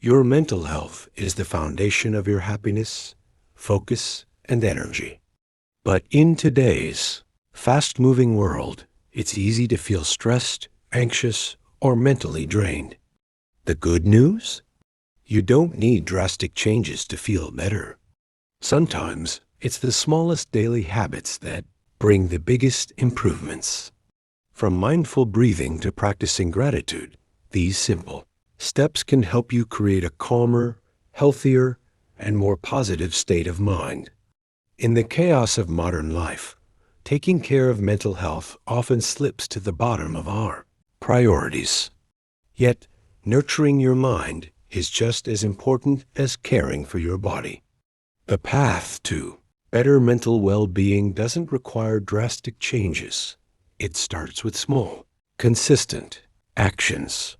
Your mental health is the foundation of your happiness, focus, and energy. But in today's fast-moving world, it's easy to feel stressed, anxious, or mentally drained. The good news? You don't need drastic changes to feel better. Sometimes it's the smallest daily habits that bring the biggest improvements. From mindful breathing to practicing gratitude, these simple steps can help you create a calmer, healthier, and more positive state of mind. In the chaos of modern life, taking care of mental health often slips to the bottom of our priorities. Yet, nurturing your mind is just as important as caring for your body. The path to better mental well-being doesn't require drastic changes. It starts with small, consistent actions.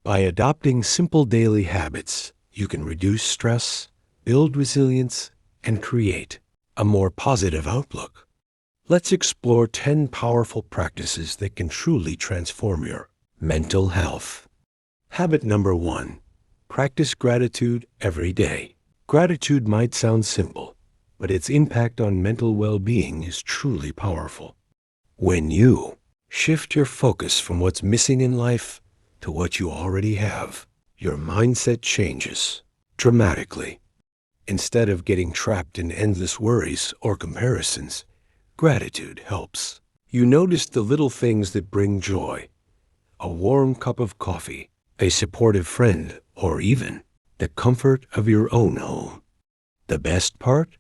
By adopting simple daily habits, you can reduce stress, build resilience, and create a more positive outlook. Let's explore 10 powerful practices that can truly transform your mental health. Habit number 1. Practice gratitude every day. Gratitude might sound simple, but its impact on mental well-being is truly powerful. When you shift your focus from what's missing in life to what you already have, your mindset changes dramatically. Instead of getting trapped in endless worries or comparisons, gratitude helps. You notice the little things that bring joy: a warm cup of coffee, a supportive friend, or even the comfort of your own home. The best part?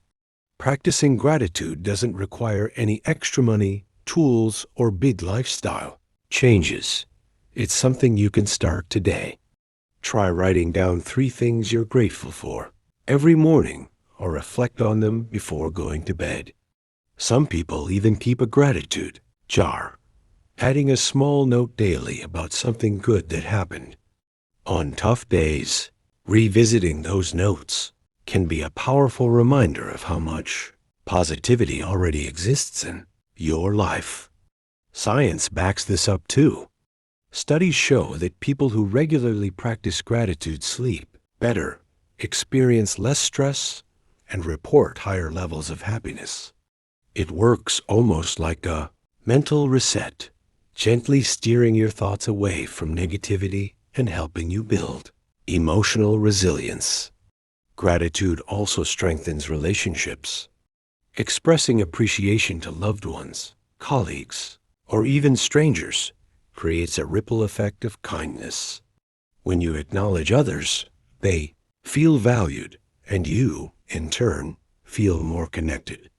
Practicing gratitude doesn't require any extra money, tools, or big lifestyle changes. It's something you can start today. Try writing down 3 things you're grateful for every morning, or reflect on them before going to bed. Some people even keep a gratitude jar, adding a small note daily about something good that happened. On tough days, revisiting those notes can be a powerful reminder of how much positivity already exists in your life. Science backs this up too. Studies show that people who regularly practice gratitude sleep better, experience less stress, and report higher levels of happiness. It works almost like a mental reset, gently steering your thoughts away from negativity and helping you build emotional resilience. Gratitude also strengthens relationships. Expressing appreciation to loved ones, colleagues, or even strangers creates a ripple effect of kindness. When you acknowledge others, they feel valued, and you, in turn, feel more connected.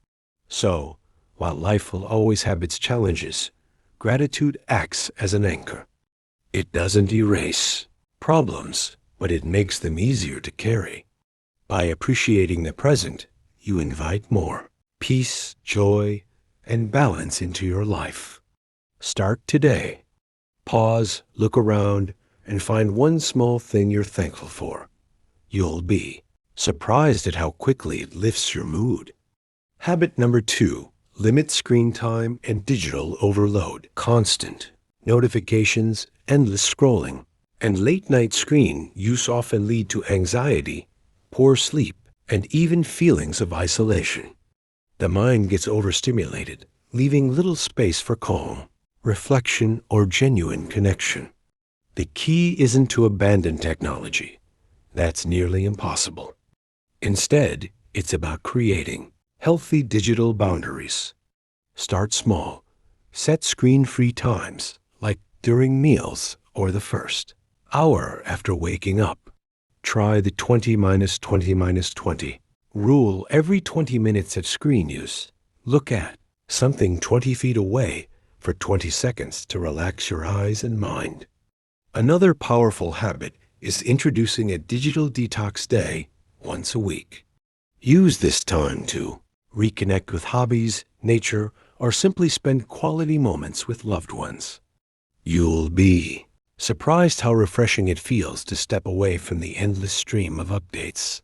So, while life will always have its challenges, gratitude acts as an anchor. It doesn't erase problems, but it makes them easier to carry. By appreciating the present, you invite more peace, joy, and balance into your life. Start today. Pause, look around, and find one small thing you're thankful for. You'll be surprised at how quickly it lifts your mood. Habit number 2. Limit screen time and digital overload. Constant notifications, endless scrolling, and late-night screen use often lead to anxiety, poor sleep, and even feelings of isolation. The mind gets overstimulated, leaving little space for calm, reflection, or genuine connection. The key isn't to abandon technology. That's nearly impossible. Instead, it's about creating healthy digital boundaries. Start small. Set screen-free times, like during meals or the first hour after waking up. Try the 20-20-20 rule. Every 20 minutes of screen use, look at something 20 feet away for 20 seconds to relax your eyes and mind. Another powerful habit is introducing a digital detox day once a week. Use this time to reconnect with hobbies, nature, or simply spend quality moments with loved ones. You'll be surprised how refreshing it feels to step away from the endless stream of updates.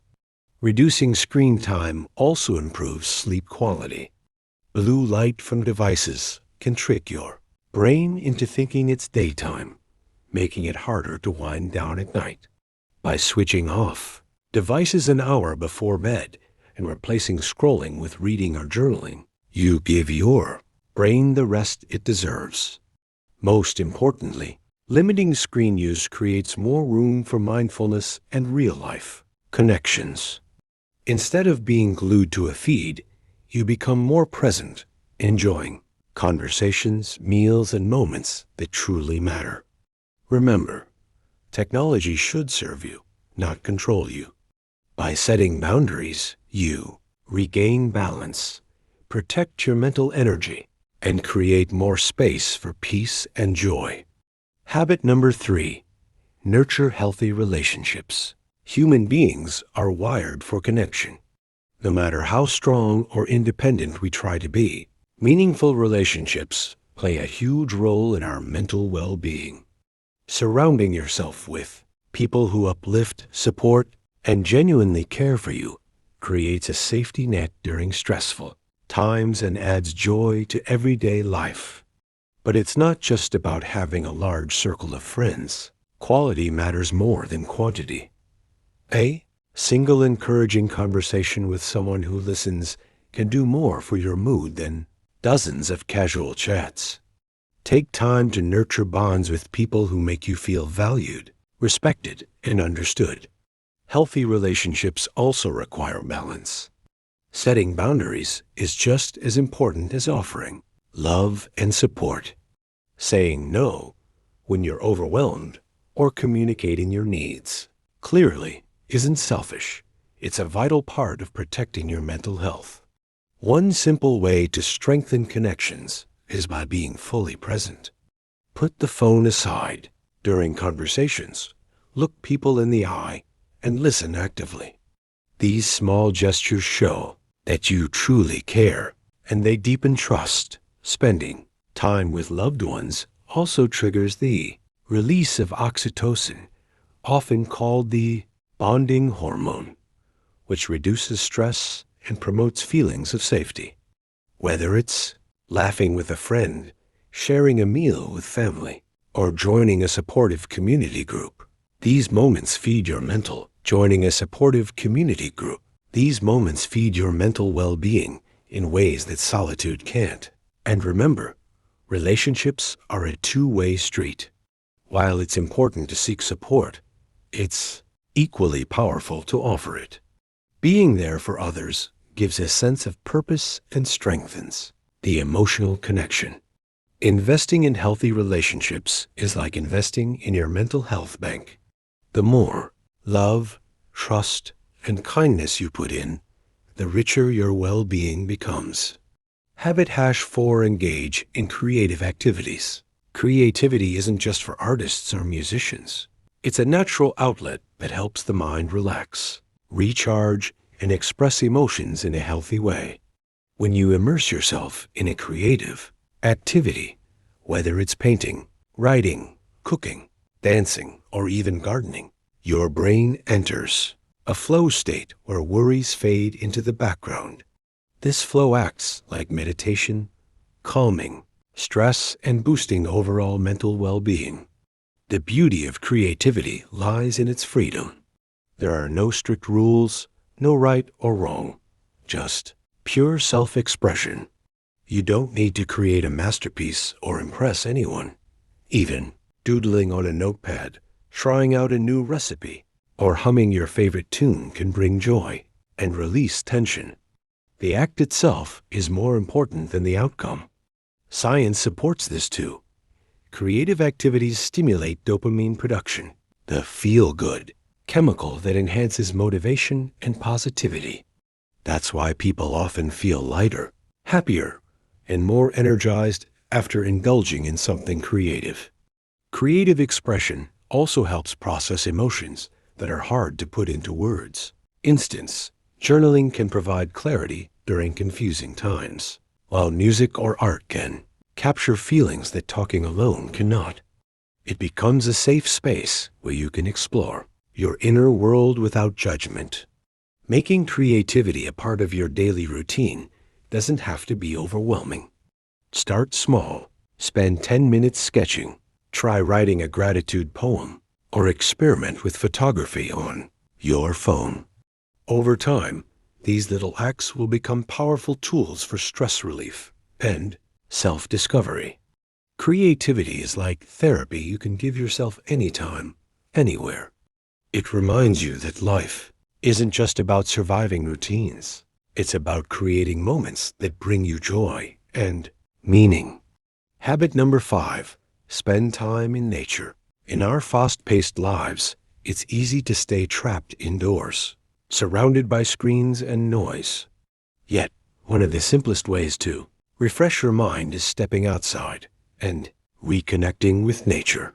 Reducing screen time also improves sleep quality. Blue light from devices can trick your brain into thinking it's daytime, making it harder to wind down at night. By switching off devices an hour before bed and replacing scrolling with reading or journaling, you give your brain the rest it deserves. Most importantly, limiting screen use creates more room for mindfulness and real-life connections. Instead of being glued to a feed, you become more present, enjoying conversations, meals, and moments that truly matter. Remember, technology should serve you, not control you. By setting boundaries, you regain balance, protect your mental energy, and create more space for peace and joy. Habit number 3, nurture healthy relationships. Human beings are wired for connection. No matter how strong or independent we try to be, meaningful relationships play a huge role in our mental well-being. Surrounding yourself with people who uplift, support, and genuinely care for you creates a safety net during stressful times and adds joy to everyday life. But it's not just about having a large circle of friends. Quality matters more than quantity. A single encouraging conversation with someone who listens can do more for your mood than dozens of casual chats. Take time to nurture bonds with people who make you feel valued, respected, and understood. Healthy relationships also require balance. Setting boundaries is just as important as offering love and support. Saying no when you're overwhelmed or communicating your needs clearly isn't selfish. It's a vital part of protecting your mental health. One simple way to strengthen connections is by being fully present. Put the phone aside during conversations, look people in the eye, and listen actively. These small gestures show that you truly care, and they deepen trust. Spending time with loved ones also triggers the release of oxytocin, often called the bonding hormone, which reduces stress and promotes feelings of safety. Whether it's laughing with a friend, sharing a meal with family, or joining a supportive community group, these moments feed your mental. Joining a supportive community group, these moments feed your mental well-being in ways that solitude can't. And remember, relationships are a two-way street. While it's important to seek support, it's equally powerful to offer it. Being there for others gives a sense of purpose and strengthens the emotional connection. Investing in healthy relationships is like investing in your mental health bank. The more love, trust, and kindness you put in, the richer your well-being becomes. Habit hash 4, engage in creative activities. Creativity isn't just for artists or musicians. It's a natural outlet that helps the mind relax, recharge, and express emotions in a healthy way. When you immerse yourself in a creative activity, whether it's painting, writing, cooking, dancing, or even gardening, your brain enters a flow state where worries fade into the background. This flow acts like meditation, calming stress and boosting overall mental well-being. The beauty of creativity lies in its freedom. There are no strict rules, no right or wrong, just pure self-expression. You don't need to create a masterpiece or impress anyone. Even doodling on a notepad, trying out a new recipe, or humming your favorite tune can bring joy and release tension. The act itself is more important than the outcome. Science supports this too. Creative activities stimulate dopamine production, the feel-good chemical that enhances motivation and positivity. That's why people often feel lighter, happier, and more energized after indulging in something creative. Creative expression also helps process emotions that are hard to put into words. Instance, journaling can provide clarity during confusing times, while music or art can capture feelings that talking alone cannot. It becomes a safe space where you can explore your inner world without judgment. Making creativity a part of your daily routine doesn't have to be overwhelming. Start small. Spend 10 minutes sketching. Try writing a gratitude poem or experiment with photography on your phone. Over time, these little acts will become powerful tools for stress relief and self-discovery. Creativity is like therapy you can give yourself anytime, anywhere. It reminds you that life isn't just about surviving routines. It's about creating moments that bring you joy and meaning. Habit number 5, spend time in nature. In our fast-paced lives, it's easy to stay trapped indoors, surrounded by screens and noise. Yet, one of the simplest ways to refresh your mind is stepping outside and reconnecting with nature.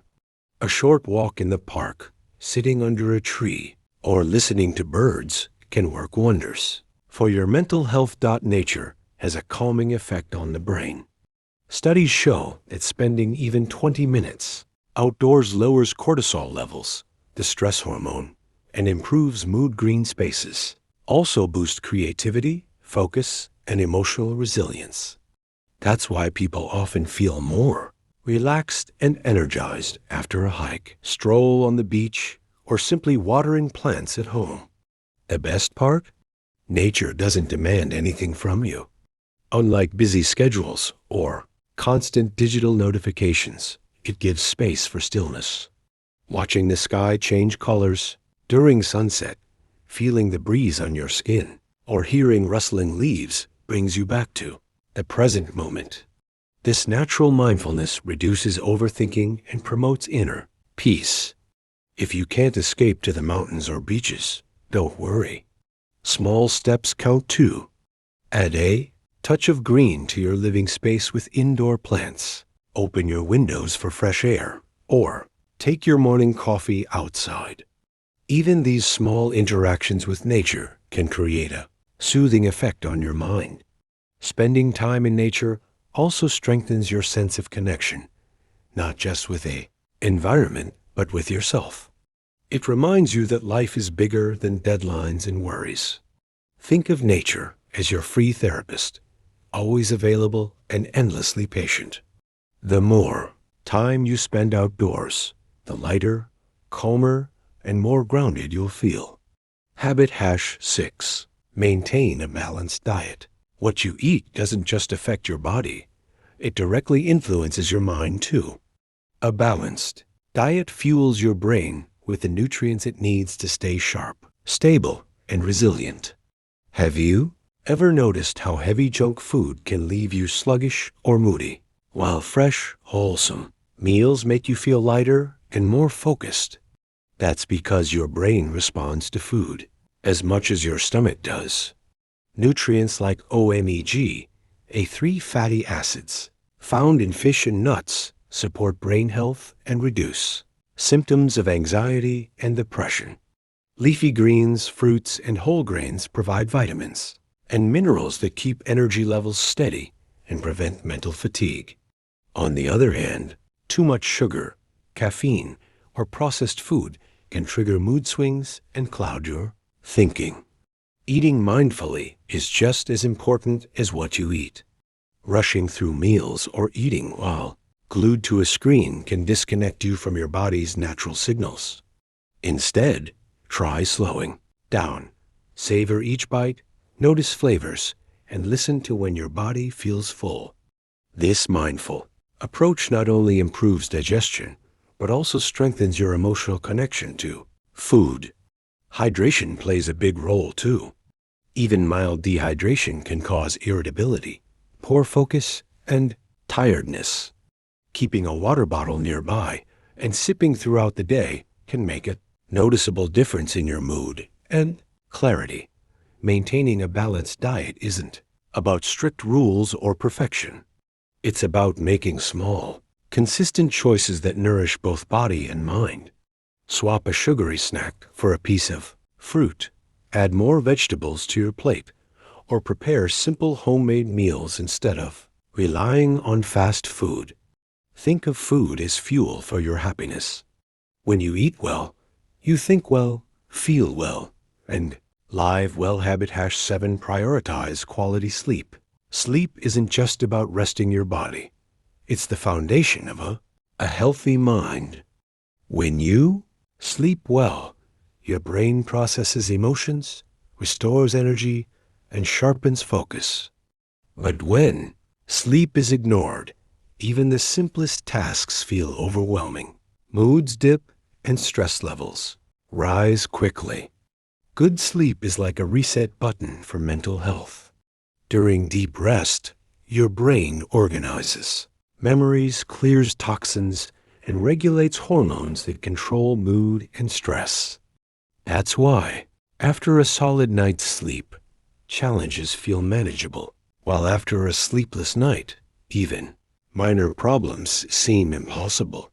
A short walk in the park, sitting under a tree, or listening to birds can work wonders for your mental health. Nature has a calming effect on the brain. Studies show that spending even 20 minutes outdoors lowers cortisol levels, the stress hormone, and improves mood. Green spaces also boost creativity, focus, and emotional resilience. That's why people often feel more relaxed and energized after a hike, stroll on the beach, or simply watering plants at home. The best part? Nature doesn't demand anything from you. Unlike busy schedules or constant digital notifications, it gives space for stillness. Watching the sky change colors during sunset, feeling the breeze on your skin, or hearing rustling leaves brings you back to the present moment. This natural mindfulness reduces overthinking and promotes inner peace. If you can't escape to the mountains or beaches, don't worry. Small steps count too. Add a touch of green to your living space with indoor plants. Open your windows for fresh air, or take your morning coffee outside. Even these small interactions with nature can create a soothing effect on your mind. Spending time in nature also strengthens your sense of connection, not just with the environment, but with yourself. It reminds you that life is bigger than deadlines and worries. Think of nature as your free therapist, always available and endlessly patient. The more time you spend outdoors, the lighter, calmer, and more grounded you'll feel. Habit #6. Maintain a balanced diet. What you eat doesn't just affect your body. It directly influences your mind too. A balanced diet fuels your brain with the nutrients it needs to stay sharp, stable, and resilient. Have you ever noticed how heavy junk food can leave you sluggish or moody, while fresh, wholesome meals make you feel lighter and more focused? That's because your brain responds to food as much as your stomach does. Nutrients like omega, A3 fatty acids, found in fish and nuts, support brain health and reduce symptoms of anxiety and depression. Leafy greens, fruits, and whole grains provide vitamins and minerals that keep energy levels steady and prevent mental fatigue. On the other hand, too much sugar, caffeine, or processed food can trigger mood swings and cloud your thinking. Eating mindfully is just as important as what you eat. Rushing through meals or eating while glued to a screen can disconnect you from your body's natural signals. Instead, try slowing down. Savor each bite, notice flavors, and listen to when your body feels full. This mindful approach not only improves digestion, but also strengthens your emotional connection to food. Hydration plays a big role too. Even mild dehydration can cause irritability, poor focus, and tiredness. Keeping a water bottle nearby and sipping throughout the day can make a noticeable difference in your mood and clarity. Maintaining a balanced diet isn't about strict rules or perfection. It's about making small, consistent choices that nourish both body and mind. Swap a sugary snack for a piece of fruit. Add more vegetables to your plate, or prepare simple homemade meals instead of relying on fast food. Think of food as fuel for your happiness. When you eat well, you think well, feel well, and live well. Habit #7. Prioritize quality sleep. Sleep isn't just about resting your body. It's the foundation of a healthy mind. When you Sleep well. Your brain processes emotions, restores energy, and sharpens focus. But when sleep is ignored, even the simplest tasks feel overwhelming. Moods dip and stress levels rise quickly. Good sleep is like a reset button for mental health. During deep rest, your brain organizes. Memories, clears toxins, and regulates hormones that control mood and stress. That's why, after a solid night's sleep, challenges feel manageable, while after a sleepless night, even minor problems seem impossible.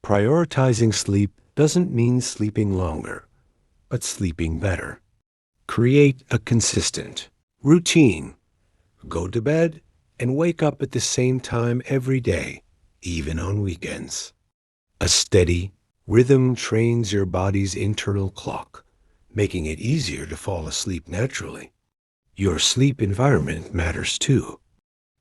Prioritizing sleep doesn't mean sleeping longer, but sleeping better. Create a consistent routine. Go to bed and wake up at the same time every day, even on weekends. A steady rhythm trains your body's internal clock, making it easier to fall asleep naturally. Your sleep environment matters too.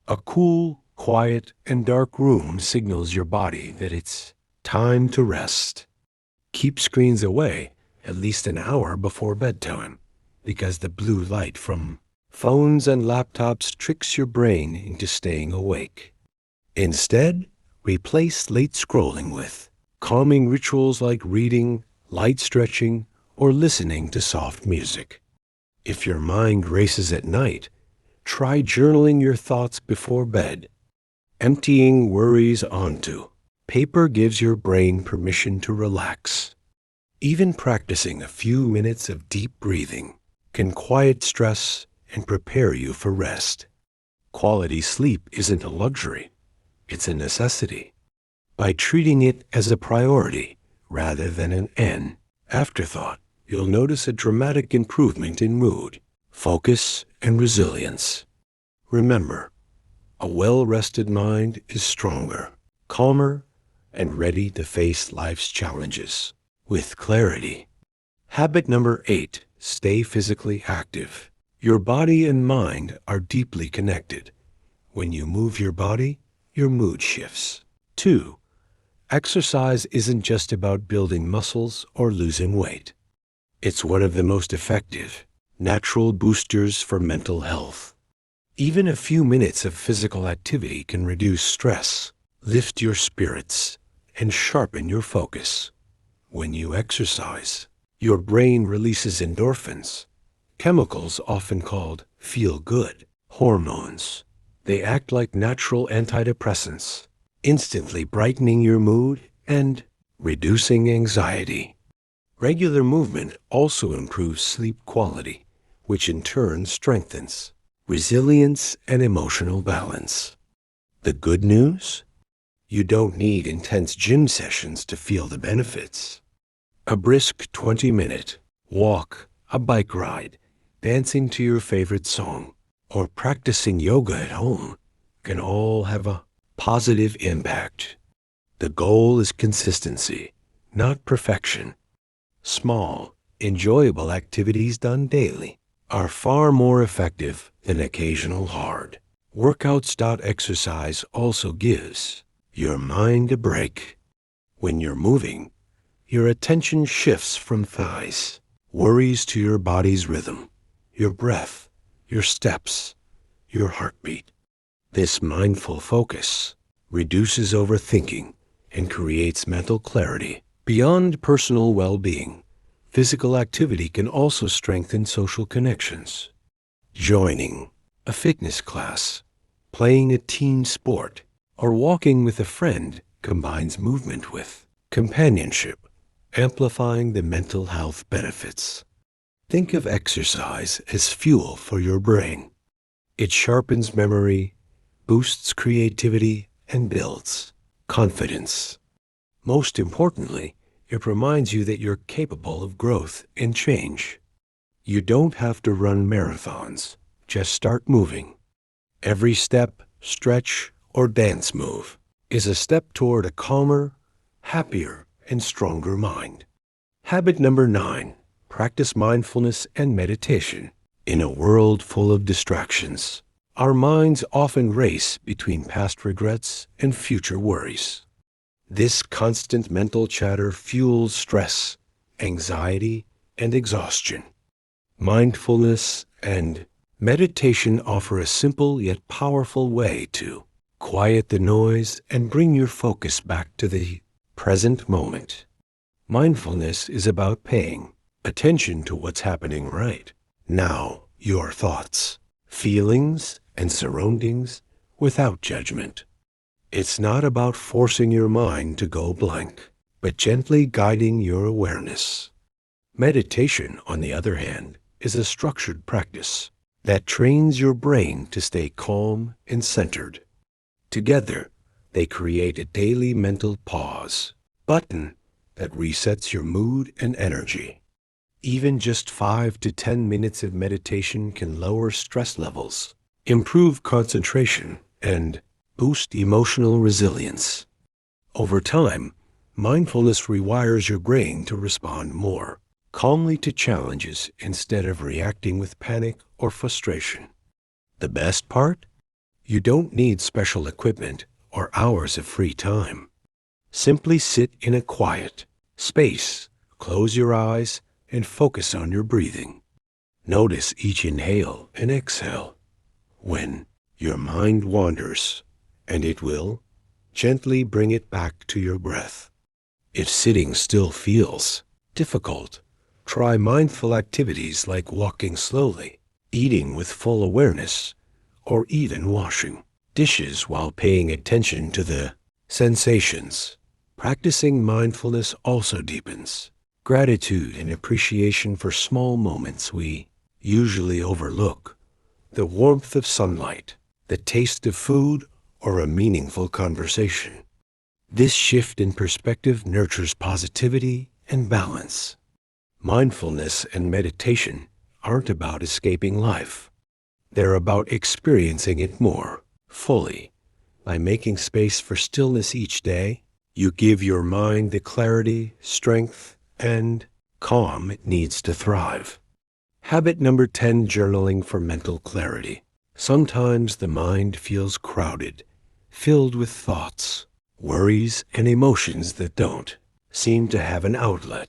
A cool, quiet, and dark room signals your body that it's time to rest. Keep screens away at least an hour before bedtime, because the blue light from phones and laptops tricks your brain into staying awake. Instead, replace late scrolling with calming rituals like reading, light stretching, or listening to soft music. If your mind races at night, try journaling your thoughts before bed. Emptying worries onto paper gives your brain permission to relax. Even practicing a few minutes of deep breathing can quiet stress and prepare you for rest. Quality sleep isn't a luxury, it's a necessity. By treating it as a priority rather than an afterthought, you'll notice a dramatic improvement in mood, focus, and resilience. Remember, a well-rested mind is stronger, calmer, and ready to face life's challenges with clarity. Habit number 8, stay physically active. Your body and mind are deeply connected. When you move your body, your mood shifts. 2. Exercise isn't just about building muscles or losing weight. It's one of the most effective, natural boosters for mental health. Even a few minutes of physical activity can reduce stress, lift your spirits, and sharpen your focus. When you exercise, your brain releases endorphins, chemicals often called feel-good hormones. They act like natural antidepressants, instantly brightening your mood and reducing anxiety. Regular movement also improves sleep quality, which in turn strengthens resilience and emotional balance. The good news? You don't need intense gym sessions to feel the benefits. A brisk 20-minute walk, a bike ride, dancing to your favorite song, or practicing yoga at home can all have a positive impact. The goal is consistency, not perfection. Small, enjoyable activities done daily are far more effective than occasional hard workouts. Exercise also gives your mind a break. When you're moving, your attention shifts from thighs, worries to your body's rhythm, your breath, your steps, your heartbeat. This mindful focus reduces overthinking and creates mental clarity. Beyond personal well-being, physical activity can also strengthen social connections. Joining a fitness class, playing a team sport, or walking with a friend combines movement with companionship, amplifying the mental health benefits. Think of exercise as fuel for your brain. It sharpens memory, boosts creativity, and builds confidence. Most importantly, it reminds you that you're capable of growth and change. You don't have to run marathons, just start moving. Every step, stretch, or dance move is a step toward a calmer, happier, and stronger mind. Habit number 9, practice mindfulness and meditation. In a world full of distractions, our minds often race between past regrets and future worries. This constant mental chatter fuels stress, anxiety, and exhaustion. Mindfulness and meditation offer a simple yet powerful way to quiet the noise and bring your focus back to the present moment. Mindfulness is about paying attention to what's happening right now, your thoughts, feelings, and surroundings without judgment. It's not about forcing your mind to go blank, but gently guiding your awareness. Meditation, on the other hand, is a structured practice that trains your brain to stay calm and centered. Together, they create a daily mental pause button that resets your mood and energy. Even just 5 to 10 minutes of meditation can lower stress levels, improve concentration, and boost emotional resilience. Over time, mindfulness rewires your brain to respond more calmly to challenges instead of reacting with panic or frustration. The best part? You don't need special equipment or hours of free time. Simply sit in a quiet space, close your eyes, and focus on your breathing. Notice each inhale and exhale. When your mind wanders, and it will, gently bring it back to your breath. If sitting still feels difficult, try mindful activities like walking slowly, eating with full awareness, or even washing dishes while paying attention to the sensations. Practicing mindfulness also deepens gratitude and appreciation for small moments we usually overlook. The warmth of sunlight, the taste of food, or a meaningful conversation. This shift in perspective nurtures positivity and balance. Mindfulness and meditation aren't about escaping life. They're about experiencing it more fully. By making space for stillness each day, you give your mind the clarity, strength, and calm it needs to thrive. Habit number 10, journaling for mental clarity. Sometimes the mind feels crowded, filled with thoughts, worries, and emotions that don't seem to have an outlet.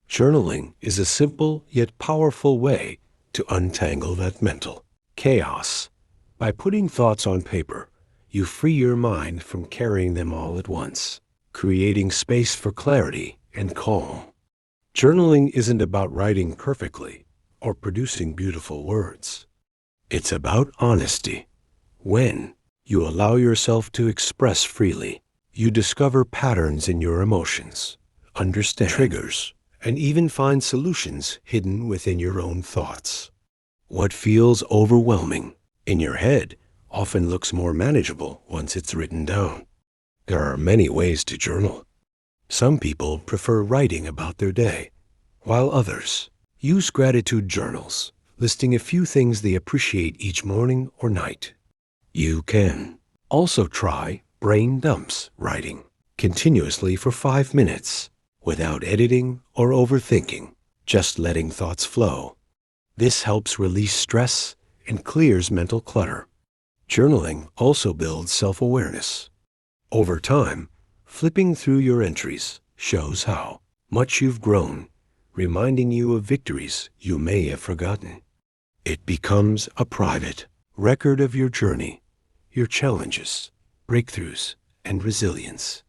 Journaling is a simple yet powerful way to untangle that mental chaos. By putting thoughts on paper, you free your mind from carrying them all at once, creating space for clarity and calm. Journaling isn't about writing perfectly or producing beautiful words. It's about honesty. When you allow yourself to express freely, you discover patterns in your emotions, understand triggers, and even find solutions hidden within your own thoughts. What feels overwhelming in your head often looks more manageable once it's written down. There are many ways to journal. Some people prefer writing about their day, while others use gratitude journals, listing a few things they appreciate each morning or night. You can also try brain dumps writing continuously for 5 minutes without editing or overthinking, just letting thoughts flow. This helps release stress and clears mental clutter. Journaling also builds self-awareness. Over time, flipping through your entries shows how much you've grown, reminding you of victories you may have forgotten. It becomes a private record of your journey, your challenges, breakthroughs, and resilience.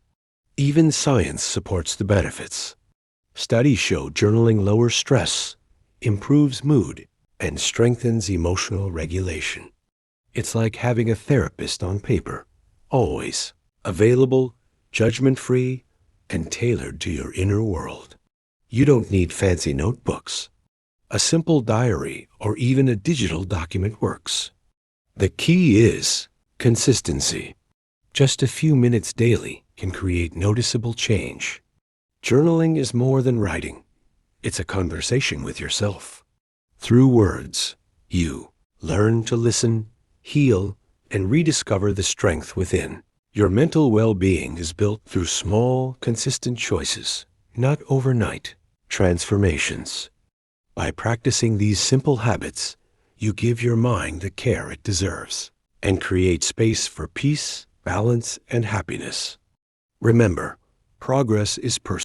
Even science supports the benefits. Studies show journaling lowers stress, improves mood, and strengthens emotional regulation. It's like having a therapist on paper, always available, judgment-free, and tailored to your inner world. You don't need fancy notebooks. A simple diary or even a digital document works. The key is consistency. Just a few minutes daily can create noticeable change. Journaling is more than writing. It's a conversation with yourself. Through words, you learn to listen, heal, and rediscover the strength within. Your mental well-being is built through small, consistent choices, not overnight transformations. By practicing these simple habits, you give your mind the care it deserves and create space for peace, balance, and happiness. Remember, Progress is personal.